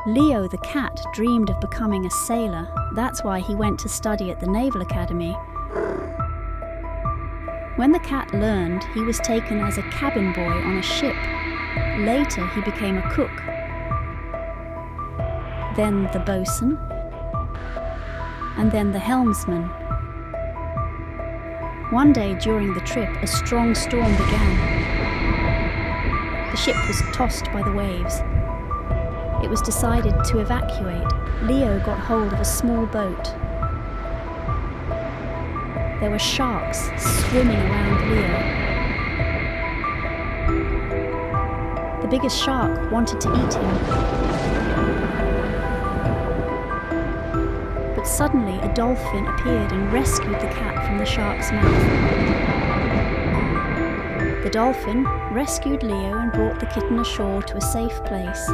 Leo the cat dreamed of becoming a sailor. That's why he went to study at the Naval Academy. When the cat learned, he was taken as a cabin boy on a ship. Later, he became a cook. Then the boatswain, and then the helmsman. One day during the trip, a strong storm began. The ship was tossed by the waves. It was decided to evacuate. Leo got hold of a small boat. There were sharks swimming around Leo. The biggest shark wanted to eat him. But suddenly a dolphin appeared and rescued the cat from the shark's mouth. The dolphin rescued Leo and brought the kitten ashore to a safe place.